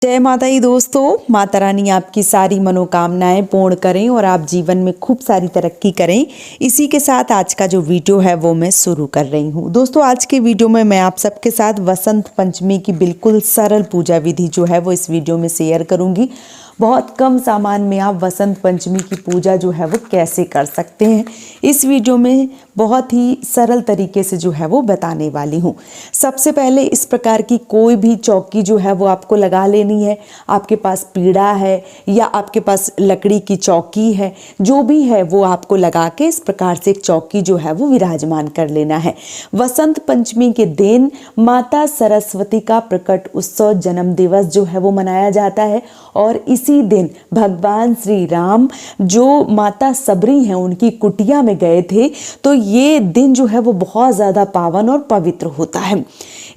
जय माता दी दोस्तों। माता रानी आपकी सारी मनोकामनाएं पूर्ण करें और आप जीवन में खूब सारी तरक्की करें। इसी के साथ आज का जो वीडियो है वो मैं शुरू कर रही हूँ। दोस्तों आज के वीडियो में मैं आप सबके साथ वसंत पंचमी की बिल्कुल सरल पूजा विधि जो है वो इस वीडियो में शेयर करूँगी। बहुत कम सामान में आप वसंत पंचमी की पूजा जो है वो कैसे कर सकते हैं, इस वीडियो में बहुत ही सरल तरीके से जो है वो बताने वाली हूँ। सबसे पहले इस प्रकार की कोई भी चौकी जो है वो आपको लगा लेनी है। आपके पास पीढ़ा है या आपके पास लकड़ी की चौकी है, जो भी है वो आपको लगा के इस प्रकार से एक चौकी जो है वो विराजमान कर लेना है। वसंत पंचमी के दिन माता सरस्वती का प्रकट उत्सव जन्म दिवस जो है वो मनाया जाता है और इसी दिन भगवान श्री राम जो माता सबरी हैं उनकी कुटिया में गए थे, तो ये दिन जो है वो बहुत ज़्यादा पावन और पवित्र होता है।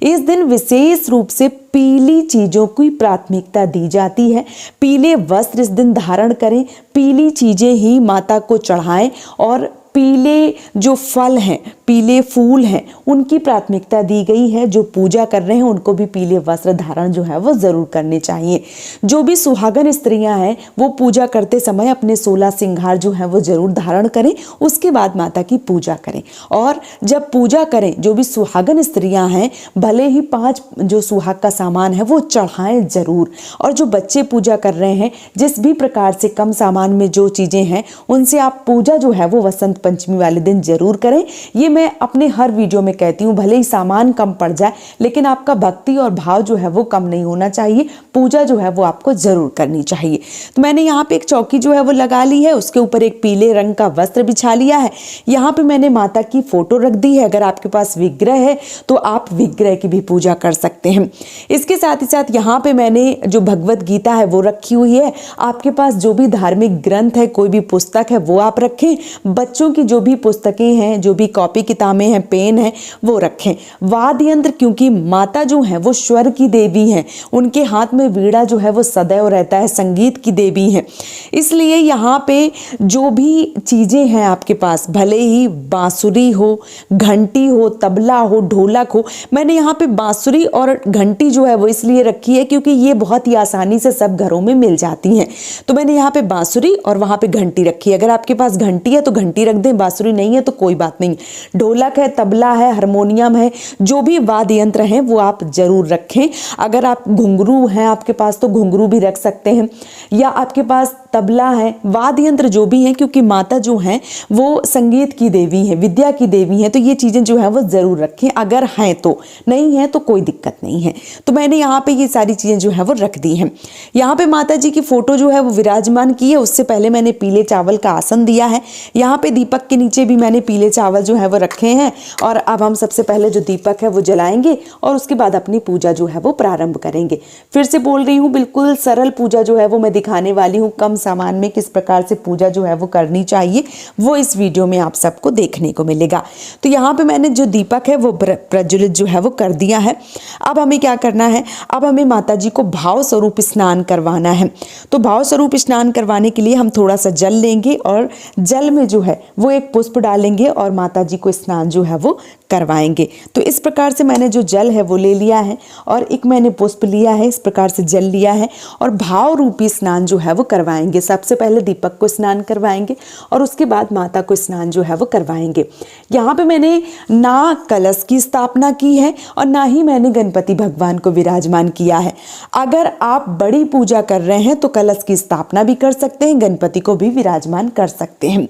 इस दिन विशेष रूप से पीली चीज़ों की प्राथमिकता दी जाती है। पीले वस्त्र इस दिन धारण करें, पीली चीज़ें ही माता को चढ़ाएं और पीले जो फल हैं, पीले फूल हैं, उनकी प्राथमिकता दी गई है। जो पूजा कर रहे हैं उनको भी पीले वस्त्र धारण जो है वो ज़रूर करने चाहिए। जो भी सुहागन स्त्रियां हैं वो पूजा करते समय अपने 16 श्रृंगार जो है वो ज़रूर धारण करें, उसके बाद माता की पूजा करें। और जब पूजा करें, जो भी सुहागन स्त्रियां हैं भले ही 5 जो सुहाग का सामान है वो चढ़ाएं ज़रूर। और जो बच्चे पूजा कर रहे हैं, जिस भी प्रकार से कम सामान में जो चीज़ें हैं उनसे आप पूजा जो है वो वसंत पंचमी वाले दिन जरूर करें। ये मैं अपने हर वीडियो में कहती हूँ, भले ही सामान कम पड़ जाए लेकिन आपका भक्ति और भाव जो है वो कम नहीं होना चाहिए। पूजा जो है वो आपको जरूर करनी चाहिए। तो मैंने यहाँ पे एक चौकी जो है वो लगा ली है, उसके ऊपर एक पीले रंग का वस्त्र बिछा लिया है। यहाँ पे मैंने माता की फोटो रख दी है। अगर आपके पास विग्रह है तो आप विग्रह की भी पूजा कर सकते हैं। इसके साथ ही साथ यहाँ पे मैंने जो भगवत गीता है वो रखी हुई है। आपके पास जो भी धार्मिक ग्रंथ है, कोई भी पुस्तक है वो आप रखें। बच्चों की जो भी पुस्तकें हैं, जो भी कॉपी किताबें हैं, पेन है वो रखें। वाद्य यंत्र, क्योंकि माता जो है वो स्वर की देवी हैं, उनके हाथ में वीणा जो है वो सदैव रहता है, संगीत की देवी हैं। इसलिए यहाँ पे जो भी चीज़ें हैं आपके पास, भले ही बांसुरी हो, घंटी हो, तबला हो, ढोलक हो। मैंने यहाँ पे बांसुरी और घंटी जो है वो इसलिए रखी है क्योंकि ये बहुत ही आसानी से सब घरों में मिल जाती हैं। तो मैंने यहाँ पे बांसुरी और वहाँ पे घंटी रखी है। अगर आपके पास घंटी है तो घंटी रख दें, बांसुरी नहीं है तो कोई बात नहीं। ढोलक है, तबला है, हारमोनियम है, जो भी वाद्य यंत्र हैं वो आप जरूर रखें। अगर आप घुंघरू हैं आपके पास तो घुंघरू भी रख सकते हैं, या आपके पास तबला है, वाद्य यंत्र जो भी हैं, क्योंकि माता जो हैं वो संगीत की देवी हैं, विद्या की देवी हैं। तो ये चीज़ें जो है वो ज़रूर रखें, अगर हैं तो। नहीं है तो कोई दिक्कत नहीं है। तो मैंने यहाँ पे ये सारी चीज़ें जो है वो रख दी हैं। यहाँ पे माता जी की फोटो जो है वो विराजमान की है। उससे पहले मैंने पीले चावल का आसन दिया है। यहाँ पे दीपक के नीचे भी मैंने पीले चावल जो है वो रखे हैं। और अब हम सबसे पहले जो दीपक है वो जलाएंगे और उसके बाद अपनी पूजा जो है वो प्रारंभ करेंगे। फिर से बोल रही हूँ, बिल्कुल सरल पूजा जो है वो मैं दिखाने वाली हूँ। कम सामान में किस प्रकार से पूजा जो है वो करनी चाहिए वो इस वीडियो में आप सबको देखने को मिलेगा। तो यहाँ पे मैंने जो दीपक है वो प्रज्वलित जो है वो कर दिया है। अब हमें क्या करना है, अब हमें माता जी को भाव स्वरूप स्नान करवाना है। तो भाव स्वरूप स्नान करवाने के लिए हम थोड़ा सा जल लेंगे और जल में जो है वो एक पुष्प डालेंगे और माता जी को स्नान जो है वो करवाएंगे। तो इस प्रकार से मैंने जो जल है वो ले लिया है और एक मैंने पुष्प लिया है, इस प्रकार से जल लिया है और भाव रूपी स्नान जो है वो करवाएंगे। सबसे पहले दीपक को स्नान करवाएंगे और उसके बाद माता को स्नान जो है वो करवाएंगे। यहाँ पे मैंने ना कलश की स्थापना की है और ना ही मैंने गणपति भगवान को विराजमान किया है। अगर आप बड़ी पूजा कर रहे हैं तो कलश की स्थापना भी कर सकते हैं, गणपति को भी विराजमान कर सकते हैं।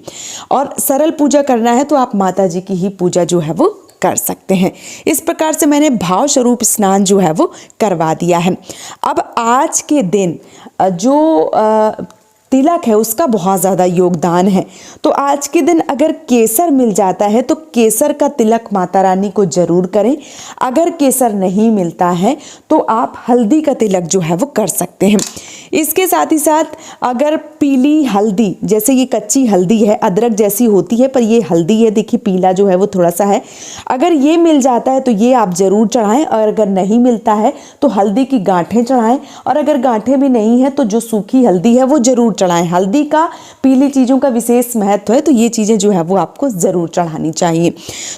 और सरल पूजा करना है तो आप माता जी की ही पूजा जो है वो कर सकते हैं। इस प्रकार से मैंने भाव स्वरूप स्नान जो है वो करवा दिया है। अब आज के दिन जो तिलक है उसका बहुत ज़्यादा योगदान है। तो आज के दिन अगर केसर मिल जाता है तो केसर का तिलक माता रानी को जरूर करें। अगर केसर नहीं मिलता है तो आप हल्दी का तिलक जो है वो कर सकते हैं। इसके साथ ही साथ अगर पीली हल्दी, जैसे ये कच्ची हल्दी है, अदरक जैसी होती है पर ये हल्दी है, देखिए पीला जो है वो थोड़ा सा है, अगर ये मिल जाता है तो ये आप ज़रूर चढ़ाएं, और अगर नहीं मिलता है तो हल्दी की गांठें चढ़ाएं, और अगर गांठें भी नहीं है तो जो सूखी हल्दी है वो ज़रूर चढ़ाएं। हल्दी का पीली चीज़ों का विशेष महत्व है, तो ये चीज़ें जो है वो आपको ज़रूर चढ़ानी चाहिए।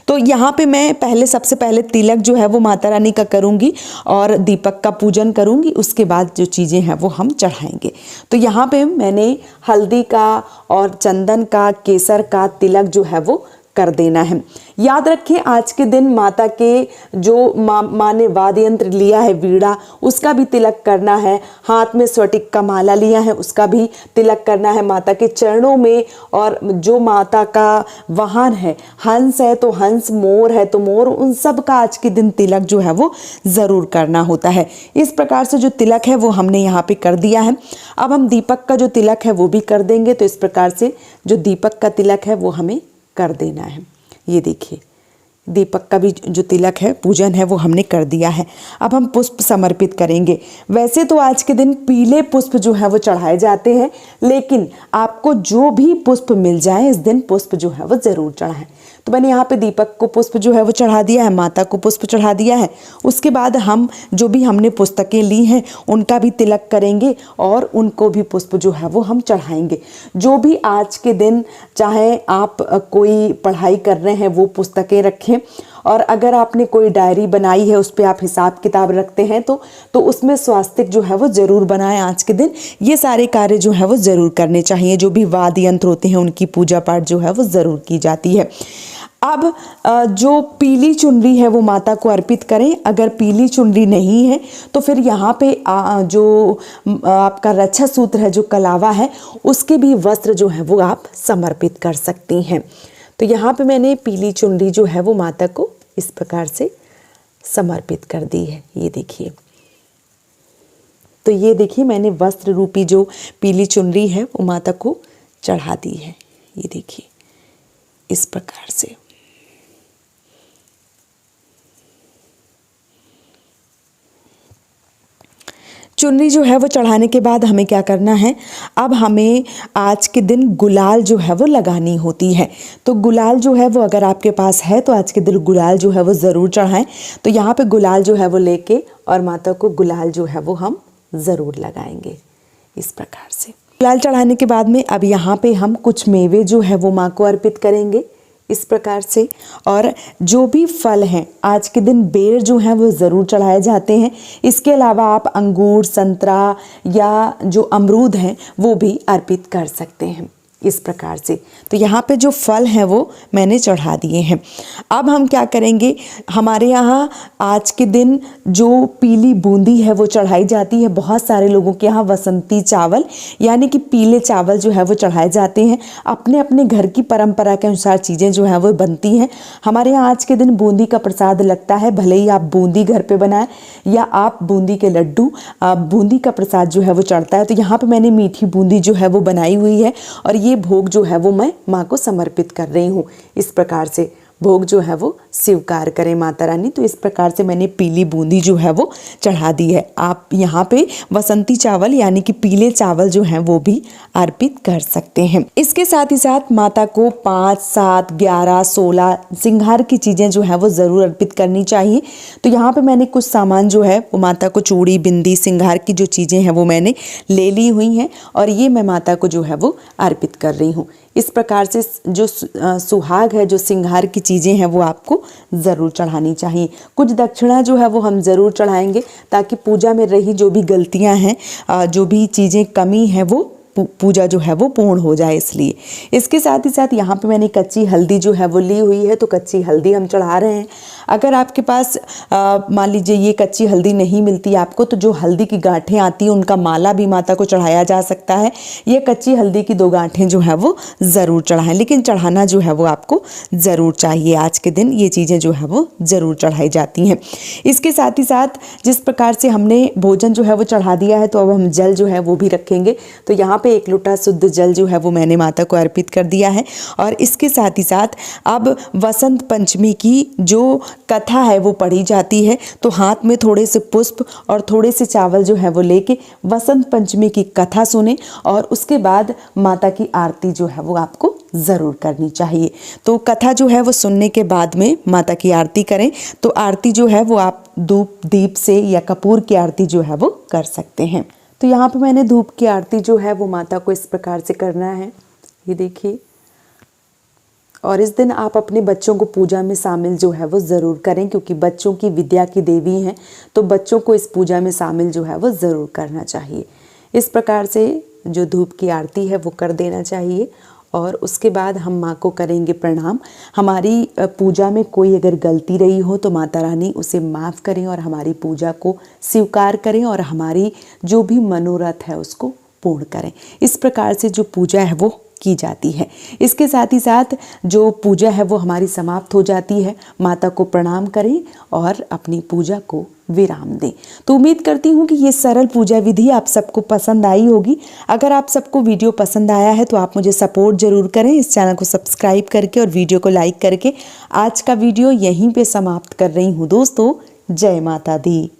तो यहाँ पे मैं सबसे पहले तिलक जो है वो माता रानी का करूँगी और दीपक का पूजन करूँगी, उसके बाद जो चीज़ें हैं वो हम चढ़ाएंगे। तो यहाँ पे मैंने हल्दी का और चंदन का, केसर का तिलक जो है वो कर देना है। याद रखें आज के दिन माता के जो माँ ने वाद्य यंत्र लिया है वीणा, उसका भी तिलक करना है। हाथ में स्फटिक का माला लिया है, उसका भी तिलक करना है माता के चरणों में। और जो माता का वाहन है, हंस है तो हंस, मोर है तो मोर, उन सब का आज के दिन तिलक जो है वो ज़रूर करना होता है। इस प्रकार से जो तिलक है वो हमने यहाँ पे कर दिया है। अब हम दीपक का जो तिलक है वो भी कर देंगे। तो इस प्रकार से जो दीपक का तिलक है वो हमें कर देना है। ये देखिए दीपक का भी जो तिलक है, पूजन है, वो हमने कर दिया है। अब हम पुष्प समर्पित करेंगे। वैसे तो आज के दिन पीले पुष्प जो है वो चढ़ाए जाते हैं, लेकिन आपको जो भी पुष्प मिल जाए इस दिन पुष्प जो है वो ज़रूर चढ़ाएं। तो मैंने यहाँ पे दीपक को पुष्प जो है वो चढ़ा दिया है, माता को पुष्प चढ़ा दिया है। उसके बाद हम जो भी हमने पुस्तकें ली हैं उनका भी तिलक करेंगे और उनको भी पुष्प जो है वो हम चढ़ाएंगे। जो भी आज के दिन चाहे आप कोई पढ़ाई कर रहे हैं वो पुस्तकें रखें, और अगर आपने कोई डायरी बनाई है उस पर आप हिसाब किताब रखते हैं तो उसमें स्वास्तिक जो है वो ज़रूर बनाएं आज के दिन। ये सारे कार्य जो है वो ज़रूर करने चाहिए। जो भी वाद्य यंत्र होते हैं उनकी पूजा पाठ जो है वो ज़रूर की जाती है। अब जो पीली चुनरी है वो माता को अर्पित करें। अगर पीली चुनरी नहीं है तो फिर यहाँ पे जो आपका रक्षा सूत्र है, जो कलावा है, उसके भी वस्त्र जो है वो आप समर्पित कर सकती हैं। तो यहाँ पे मैंने पीली चुनरी जो है वो माता को इस प्रकार से समर्पित कर दी है। ये देखिए, तो ये देखिए मैंने वस्त्र रूपी जो पीली चुनरी है वो माता को चढ़ा दी है। ये देखिए इस प्रकार से। चुन्नी जो है वो चढ़ाने के बाद हमें क्या करना है, अब हमें आज के दिन गुलाल जो है वो लगानी होती है। तो गुलाल जो है वो अगर आपके पास है तो आज के दिन गुलाल जो है वो ज़रूर चढ़ाएं। तो यहाँ पे गुलाल जो है वो लेके और माता को गुलाल जो है वो हम ज़रूर लगाएंगे इस प्रकार से। गुलाल चढ़ाने के बाद में अब यहाँ पे हम कुछ मेवे जो है वो माँ को अर्पित करेंगे इस प्रकार से। और जो भी फल हैं आज के दिन बेर जो हैं वो ज़रूर चढ़ाए जाते हैं। इसके अलावा आप अंगूर, संतरा या जो अमरूद हैं वो भी अर्पित कर सकते हैं इस प्रकार से। तो यहाँ पे जो फल हैं वो मैंने चढ़ा दिए हैं। अब हम क्या करेंगे, हमारे यहाँ आज के दिन जो पीली बूंदी है वो चढ़ाई जाती है। बहुत सारे लोगों के यहाँ वसंती चावल यानी कि पीले चावल जो है वो चढ़ाए जाते हैं। अपने अपने घर की परंपरा के अनुसार चीज़ें जो हैं वो बनती हैं। हमारे यहाँ आज के दिन बूंदी का प्रसाद लगता है। भले ही आप बूंदी घर पर बनाएं या आप बूंदी के लड्डू, बूंदी का प्रसाद जो है वो चढ़ता है। तो यहाँ पर मैंने मीठी बूंदी जो है वो बनाई हुई है और ये भोग जो है वो मैं माँ को समर्पित कर रही हूँ। इस प्रकार से भोग जो है वो स्वीकार करें माता रानी। तो इस प्रकार से मैंने पीली बूंदी जो है वो चढ़ा दी है। आप यहाँ पे वसंती चावल यानी कि पीले चावल जो हैं वो भी अर्पित कर सकते हैं। इसके साथ ही साथ माता को 5, 7, 11, 16 श्रृंगार की चीज़ें जो है वो ज़रूर अर्पित करनी चाहिए। तो यहाँ पे मैंने कुछ सामान जो है वो माता को चूड़ी, बिंदी, श्रृंगार की जो चीज़ें हैं वो मैंने ले ली हुई हैं और ये मैं माता को जो है वो अर्पित कर रही हूँ। इस प्रकार से जो सुहाग है, जो श्रृंगार की चीज़ें हैं वो आपको ज़रूर चढ़ानी चाहिए। कुछ दक्षिणा जो है वो हम ज़रूर चढ़ाएंगे ताकि पूजा में रही जो भी गलतियां हैं, जो भी चीज़ें कमी है वो पूजा जो है वो पूर्ण हो जाए, इसलिए। इसके साथ ही साथ यहाँ पे मैंने कच्ची हल्दी जो है वो ली हुई है। तो कच्ची हल्दी हम चढ़ा रहे हैं। अगर आपके पास मान लीजिए ये कच्ची हल्दी नहीं मिलती आपको तो जो हल्दी की गांठें आती हैं उनका माला भी माता को चढ़ाया जा सकता है। ये कच्ची हल्दी की 2 गांठें जो है वो ज़रूर चढ़ाएं, लेकिन चढ़ाना जो है वो आपको ज़रूर चाहिए। आज के दिन ये चीज़ें जो है वो ज़रूर चढ़ाई जाती हैं। इसके साथ ही साथ जिस प्रकार से हमने भोजन जो है वो चढ़ा दिया है तो अब हम जल जो है वो भी रखेंगे। तो यहाँ पे 1 लोटा शुद्ध जल जो है वो मैंने माता को अर्पित कर दिया है। और इसके साथ ही साथ अब वसंत पंचमी की जो कथा है वो पढ़ी जाती है। तो हाथ में थोड़े से पुष्प और थोड़े से चावल जो है वो लेके वसंत पंचमी की कथा सुने और उसके बाद माता की आरती जो है वो आपको ज़रूर करनी चाहिए। तो कथा जो है वो सुनने के बाद में माता की आरती करें। तो आरती जो है वो आप धूप दीप से या कपूर की आरती जो है वो कर सकते हैं। तो यहाँ पे मैंने धूप की आरती जो है वो माता को इस प्रकार से करना है, ये देखिए। और इस दिन आप अपने बच्चों को पूजा में शामिल जो है वो ज़रूर करें, क्योंकि बच्चों की विद्या की देवी हैं, तो बच्चों को इस पूजा में शामिल जो है वो ज़रूर करना चाहिए। इस प्रकार से जो धूप की आरती है वो कर देना चाहिए। और उसके बाद हम माँ को करेंगे प्रणाम। हमारी पूजा में कोई अगर गलती रही हो तो माता रानी उसे माफ़ करें और हमारी पूजा को स्वीकार करें और हमारी जो भी मनोरथ है उसको पूर्ण करें। इस प्रकार से जो पूजा है वो की जाती है। इसके साथ ही साथ जो पूजा है वो हमारी समाप्त हो जाती है। माता को प्रणाम करें और अपनी पूजा को विराम दें। तो उम्मीद करती हूँ कि ये सरल पूजा विधि आप सबको पसंद आई होगी। अगर आप सबको वीडियो पसंद आया है तो आप मुझे सपोर्ट ज़रूर करें, इस चैनल को सब्सक्राइब करके और वीडियो को लाइक करके। आज का वीडियो यहीं पे समाप्त कर रही हूँ दोस्तों। जय माता दी।